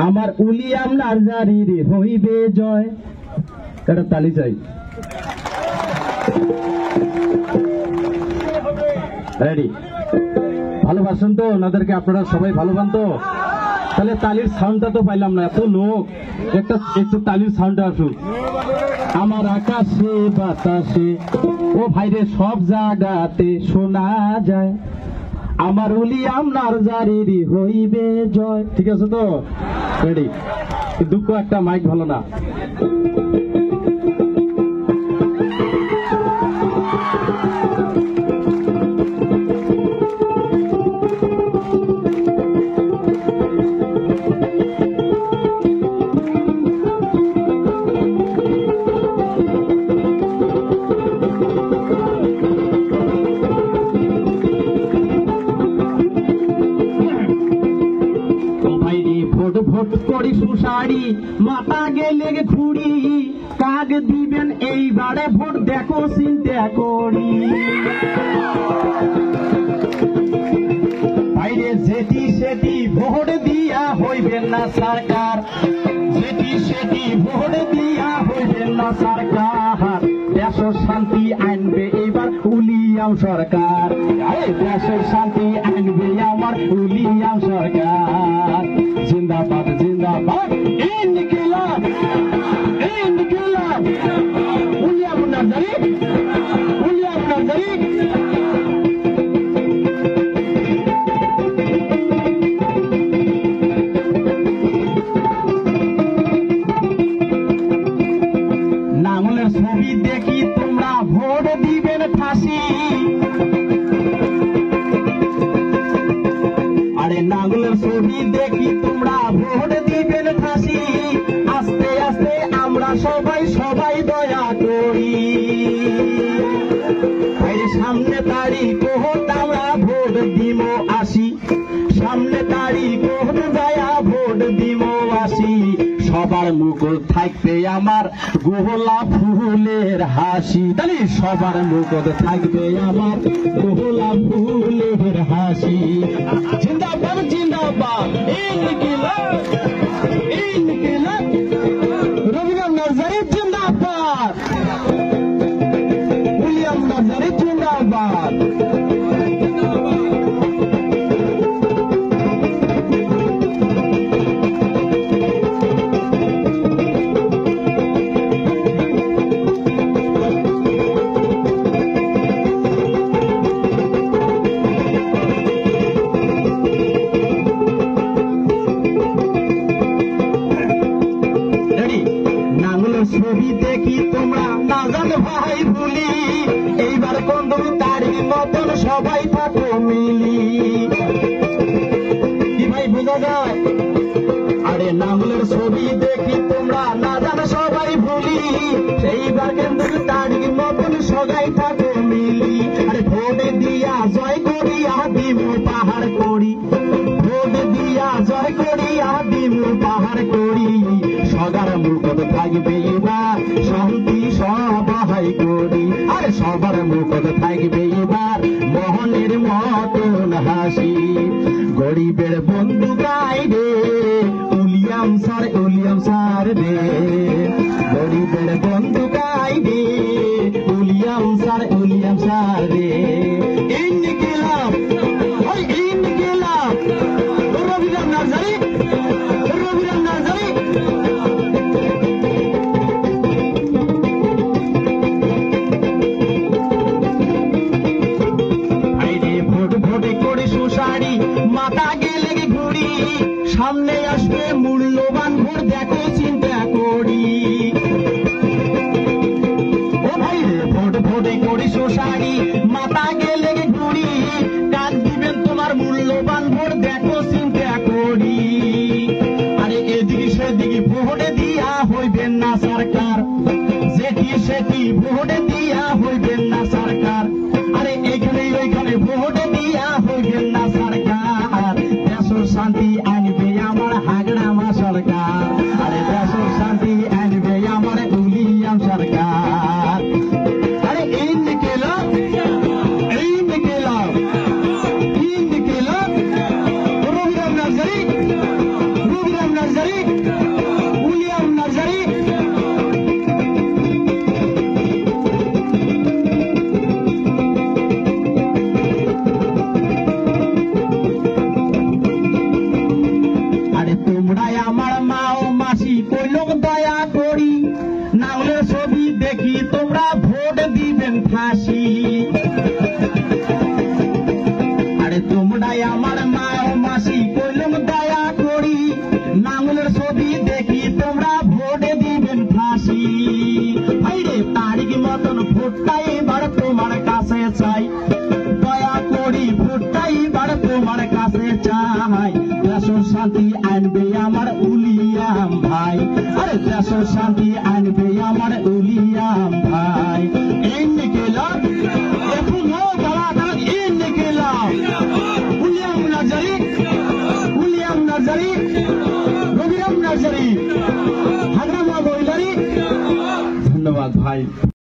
আমার উলিয়াম নার্জারির হইবে জয়। একটা তালি চাই। রেডি? ভালোবাসেন তো ওনাদেরকে? আপনারা সবাই ভালোবান তো? তাহলে তালির সাউন্ডটা তো পাইলাম না, এত লোক, একটু তালির সাউন্ডটা আসুক। আমার আকাশে বাতাসে ও ভাইরে সব জায়গাতে শোনা যায়, আমার উলিয়াম নার্জারির হইবে জয়। ঠিক আছে তো? রেডি? দুঃখ একটা মাইক ভালো না। ভোট করি সুশাড়ি, মাথা গেলে ঘুরি, কাক দিবেন এইবারে ভোট দেখো চিন্তা করি। বাইরে যেটি সেটি ভোট দিয়া হইবেন না সরকার, যেটি সেটি ভোট দিয়া হইবেন না সরকার। দেশের শান্তি আনবে এবার উলিয়াম সরকার, দেশের শান্তি আনবে আমার উলিয়াম সরকার। জিন্দাবাদ জিন্দাবাদ, ইনকিলাব ইনকিলাব, উলিয়াম নার্জারি উলিয়াম নার্জারি। নাঙ্গলের ছবি দেখি তোমরা ভোট দিবেন ফাঁসি, আরে নাঙ্গলের ছবি দেখি তোমরা ভোট দিবেন ফাঁসি। আস্তে আস্তে আমরা সবাই সবাই দয়া করি, সামনে তারিখ ভোট আমরা ভোট দিব আসি, সামনে তারিখ ভোট যায়া ভোট দিব আসি। সবার মুখ থাকবে আমার গোলাপ ফুলের হাসি, তাহলে সবার মুখ থাকবে আমার গোলাপ ফুলের হাসি। জিন্দাবাদ জিন্দাবাদ, ইনকিলাব ইনকিলাব, রবিরাম নার্জারি জিন্দাবাদ, উলিয়াম নার্জারি জিন্দাবাদ। ছবি দেখি তোমরা না জানো ভাই ভুলি, এইবার কোন তারিখ মতন সবাই থাকো মিলি। কি ভাই বোঝা যায়? আরে নাঙ্গলের ছবি দেখি তোমরা না জানো সবাই ভুলি, এইবার কিন্তু তারিখ মতন সবাই থাকো মিলি। আরে ভোট দিয়া জয় করিয়া দিব পাহাড় করি, ভোট দিয়া জয় করিয়া দিব পাহাড় করি। সবার মুখ থাকবে এবার শান্তি সবাই করি, আরে সবার মুখ থাকবে এবার মোহনের মতন হাসি। গরিবের বন্ধু গাই রে উলিয়াম স্যার রে, গরিবের বন্ধু গাই রে উলিয়াম স্যার রে। ইনকিলাব ইনকিলাব, রবিরাম নার্জারি রবিরাম নার্জারি। মাথা গেলে ঘুরি, সামনে আসবে মূল্যবান ভোট দেখো চিন্তা করি। ও ভাই রে ভোট ভোটে করি সোসারি, মাথা গেলে ঘুরি, কাজ দিবেন তোমার মূল্যবান ভোট দেখো চিন্তা করি। আরে এদিকে সেদিকে ভোটে দিয়া হইবেন না সরকার, যেটি সেটি ভোটে দিয়া হইবেন না সরকার। আরে এখানে ওইখানে ভোটে দিয়া হইবেন না সরকার। দেশের শান্তি আনবে আমার হাগড়ামা সরকার, আরে দেশের শান্তি আনবে আমার উলিয়াম সরকার। আরে ইনকিলাব ইনকিলাব ইনকিলাব, রবিরাম তোমরাই আমার মা ও মাসি কইলক দয়া করি নাঙ্গলের ছবি দেখি তোমরা ভোট দিবেন ফাঁসি আরে তোমরাই আমার মা ও মাসি কইলক দয়া করি নাঙ্গলের ছবি দেখি তোমরা ভোট দিবেন ফাঁসি ভাইরে তারিখ মতন ভোটটা এবার তোমার কাছে চাই দয়া করি ভোটটা এবার তোমার কাছে চাই দেশের শান্তি আনবে আমার উলিয়াম ভাই আরে দেশের শান্তি আনবে আমার উলিয়াম ভাই এই নিকেলাম এখনো বলা তারা এই নিকেলাম উলিয়াম নাজারি রবিরাম নাজারি হাজরামা বইলারি ধন্যবাদ ভাই।